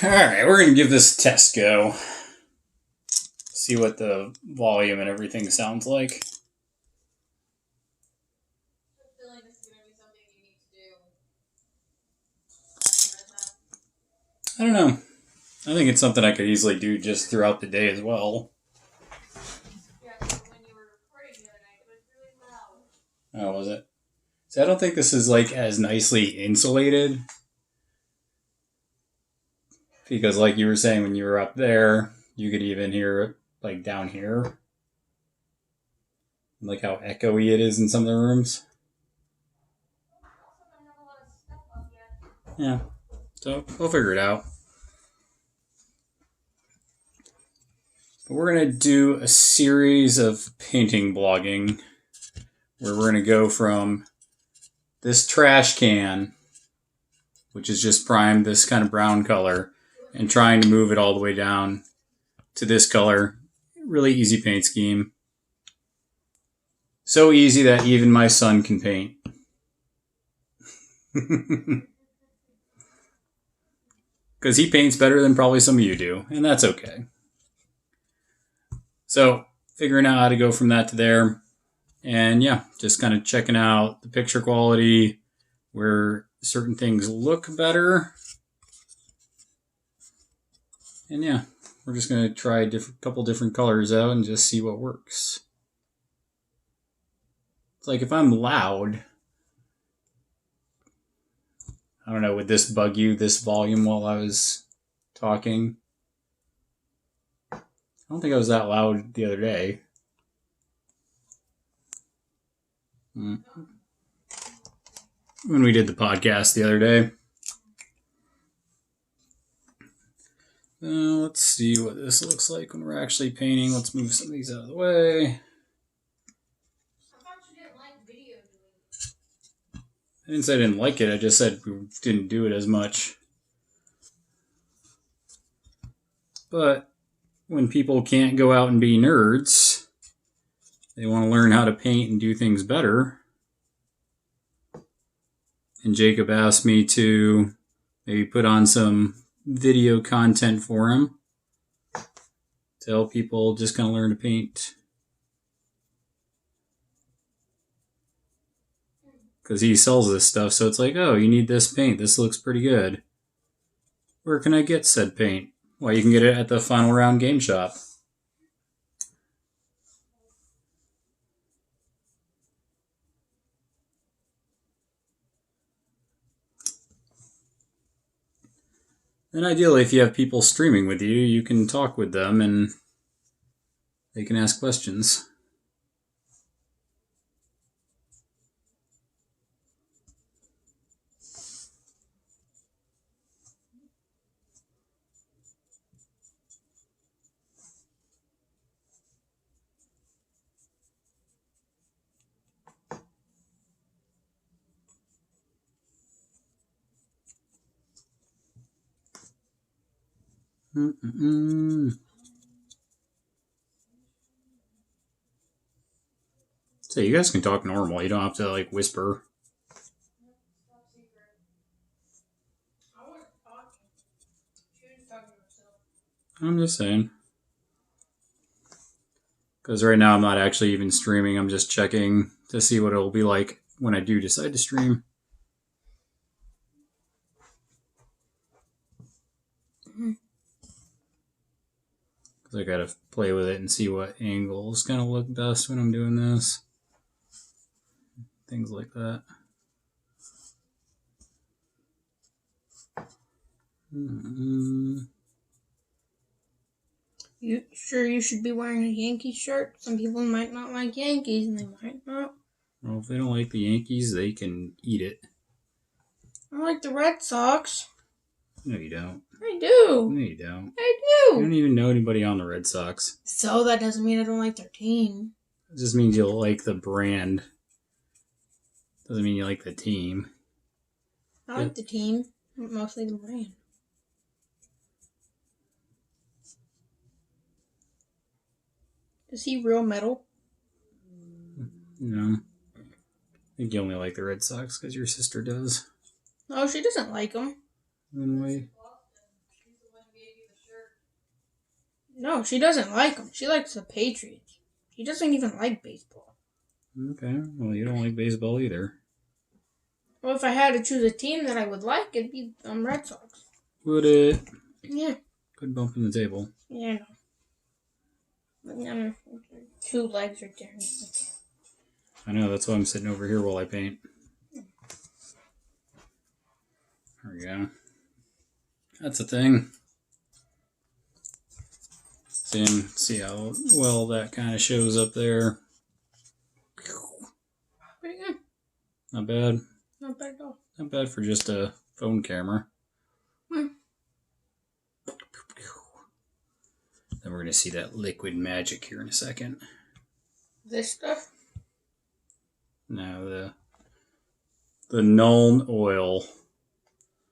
Alright, we're going to give this test go. See what the volume and everything sounds like. I don't know. I think it's something I could easily do just throughout the day as well. Oh, was it? See, I don't think this is like as nicely insulated. Because like you were saying, when you were up there, you could even hear it like down here. Like how echoey it is in some of the rooms. Yeah. So we'll figure it out. But we're going to do a series of painting blogging where we're going to go from this trash can, which is just primed this kind of brown color, and trying to move it all the way down to this color. Really easy paint scheme. So easy that even my son can paint. Because he paints better than probably some of you do, and that's okay. So, figuring out how to go from that to there. And yeah, just kind of checking out the picture quality, where certain things look better. And yeah, we're just going to try a couple different colors out and just see what works. It's like if I'm loud, I don't know, would this bug you, this volume while I was talking? I don't think I was that loud the other day. When we did the podcast the other day. Let's see what this looks like when we're actually painting. Let's move some of these out of the way. I thought you didn't like video doing. I didn't say I didn't like it. I just said we didn't do it as much. But when people can't go out and be nerds, they want to learn how to paint and do things better. And Jacob asked me to maybe put on some video content for him to help people just kind of learn to paint. Because he sells this stuff, so it's like, oh, you need this paint. This looks pretty good. Where can I get said paint? Well, you can get it at the Final Round Game Shop. And ideally, if you have people streaming with you, you can talk with them and they can ask questions. So you guys can talk normal. You don't have to like whisper. I'm just saying. Because right now I'm not actually even streaming. I'm just checking to see what it'll be like when I do decide to stream. Because I gotta play with it and see what angles kind of look best when I'm doing this. Things like that. You sure you should be wearing a Yankees shirt? Some people might not like Yankees, and they might not. Well, if they don't like the Yankees, they can eat it. I like the Red Sox. No, you don't. I do. No, you don't. I You do. don't even know anybody on the Red Sox. So that doesn't mean I don't like their team. It just means you like the brand. Doesn't mean you like the team. I like the team, but mostly the brand. Is he real metal? No. I think you only like the Red Sox because your sister does. Oh, she doesn't like them. No, she doesn't like them. She likes the Patriots. She doesn't even like baseball. Okay, well, you don't like baseball either. Well, if I had to choose a team that I would like, it'd be Red Sox. Would it? Yeah. Good bump in the table. Yeah. Two legs right there. I know, that's why I'm sitting over here while I paint. There we go. That's a thing. See how well that kind of shows up there. Pretty good. Not bad. Not bad at all. Not bad for just a phone camera. Hmm. Then we're going to see that liquid magic here in a second. This stuff? No, the Nuln Oil.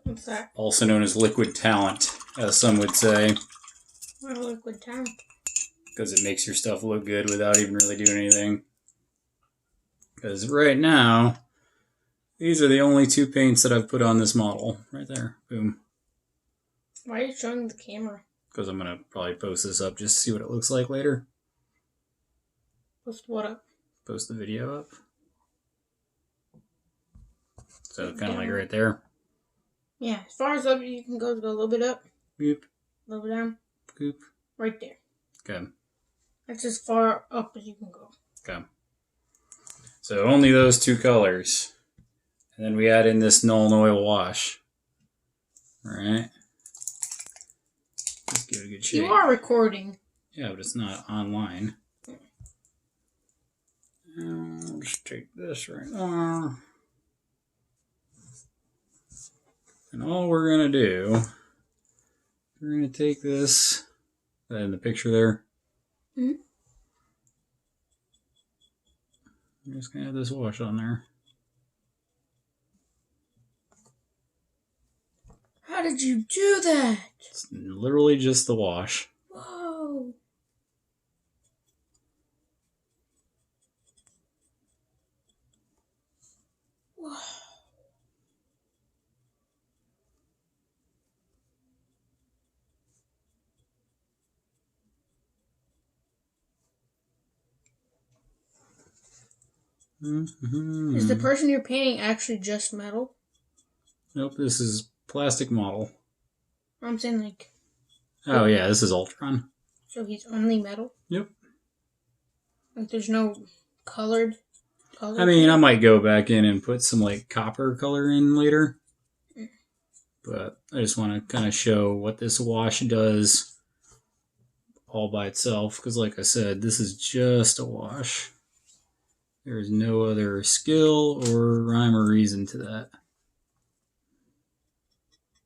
What's that? Also known as liquid talent, as some would say. What liquid talent? Because it makes your stuff look good without even really doing anything. Because right now, these are the only two paints that I've put on this model. Right there. Boom. Why are you showing the camera? Because I'm going to probably post this up just to see what it looks like later. Post what up? Post the video up. So kind of like right there. Yeah, as far as up you can go a little bit up. Boop. A little bit down. Boop. Right there. Okay. That's as far up as you can go. Okay. So only those two colors. And then we add in this Nuln Oil wash. Alright. Let's give it a good shake. You are recording. Yeah, but it's not online. I'll just take this right now. And all we're going to do, we're going to take this, in the picture there. Mm-hmm. I'm just going to have this wash on there. How did you do that? It's literally just the wash. Whoa. Whoa. Mm-hmm. Is the person you're painting actually just metal? Nope, this is plastic model. I'm saying like... Oh yeah, this is Ultron. So he's only metal? Yep. Like there's no colored color? I mean, I might go back in and put some like copper color in later. But I just want to kind of show what this wash does all by itself. Because like I said, this is just a wash. There is no other skill or rhyme or reason to that.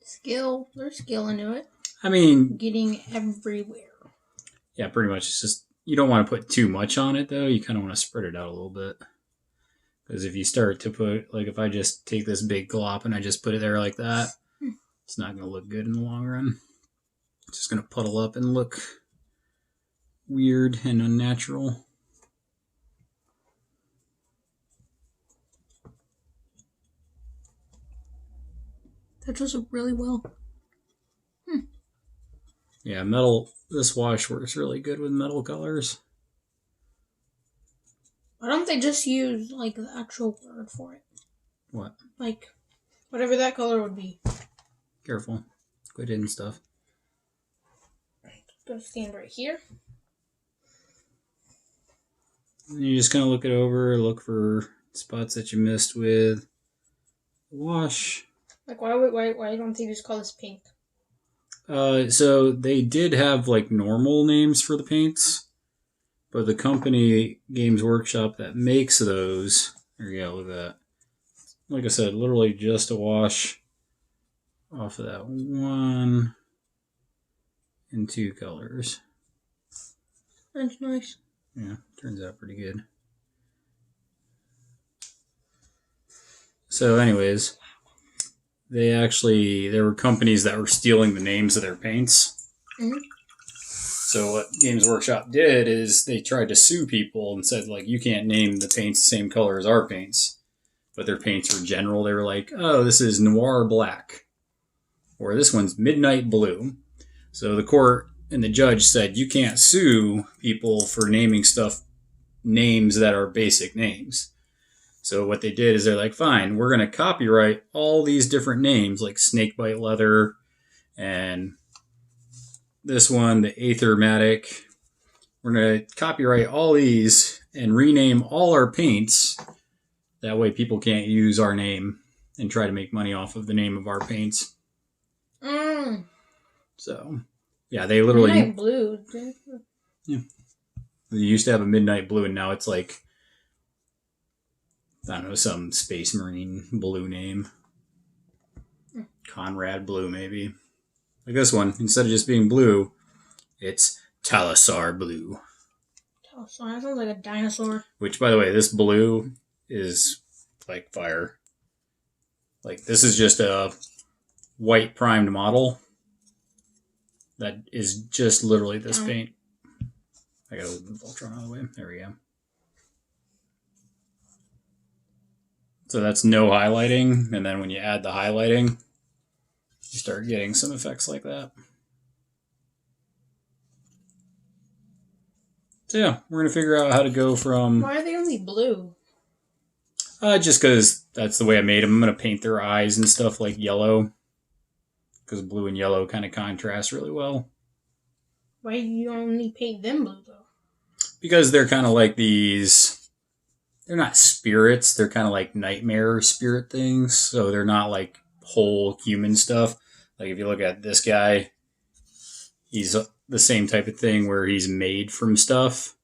Skill. There's skill into it. I mean... Getting everywhere. Yeah, pretty much. It's just... You don't want to put too much on it, though. You kind of want to spread it out a little bit. Because if you start to put... Like, if I just take this big glop and I just put it there like that, it's not going to look good in the long run. It's just going to puddle up and look weird and unnatural. That does it really well. Yeah, metal... This wash works really good with metal colors. Why don't they just use, like, the actual word for it? What? Like, whatever that color would be. Careful. Quit hitting stuff. Gonna stand right here. And you just kind of look it over, look for spots that you missed with the wash. Like, why don't they just call this pink? So they did have like normal names for the paints, but the company Games Workshop that makes those, there you go, look at that. Like I said, literally just a wash off of that one and two colors. That's nice. Yeah, turns out pretty good. So anyways, there were companies that were stealing the names of their paints. Mm-hmm. So what Games Workshop did is they tried to sue people and said, like, you can't name the paints the same color as our paints. but their paints were general. They were like, oh, this is noir black, or this one's midnight blue. So the court and the judge said, you can't sue people for naming stuff names that are basic names. So what they did is they're like, fine, we're going to copyright all these different names, like Snakebite Leather and this one, the Aethermatic. We're going to copyright all these and rename all our paints. That way people can't use our name and try to make money off of the name of our paints. So, yeah, they literally... Midnight Blue. Yeah. They used to have a Midnight Blue, and now it's like, I don't know, some Space Marine blue name. Conrad Blue, maybe. Like this one, instead of just being blue, it's Talassar Blue. Talassar, that sounds like a dinosaur. Which, by the way, this blue is like fire. Like, this is just a white primed model that is just literally this paint. I gotta move the Voltron out of the way. There we go. So that's no highlighting, and then when you add the highlighting, you start getting some effects like that. So yeah, we're going to figure out how to go from... Why are they only blue? Just because that's the way I made them. I'm going to paint their eyes and stuff like yellow, because blue and yellow kind of contrast really well. Why do you only paint them blue, though? Because they're kind of like these... They're not spirits. They're kind of like nightmare spirit things. So they're not like whole human stuff. Like if you look at this guy, he's the same type of thing where he's made from stuff,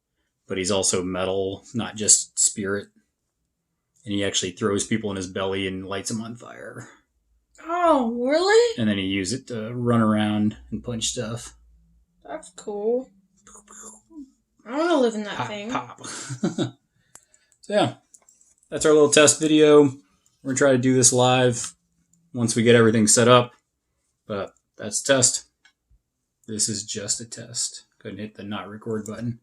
but he's also metal, not just spirit. And he actually throws people in his belly and lights them on fire. Oh, really? And then he uses it to run around and punch stuff. That's cool. I want to live in that Pop, thing. pop. So yeah, that's our little test video. We're going to try to do this live once we get everything set up. But that's a test. This is just a test. Couldn't hit the not record button.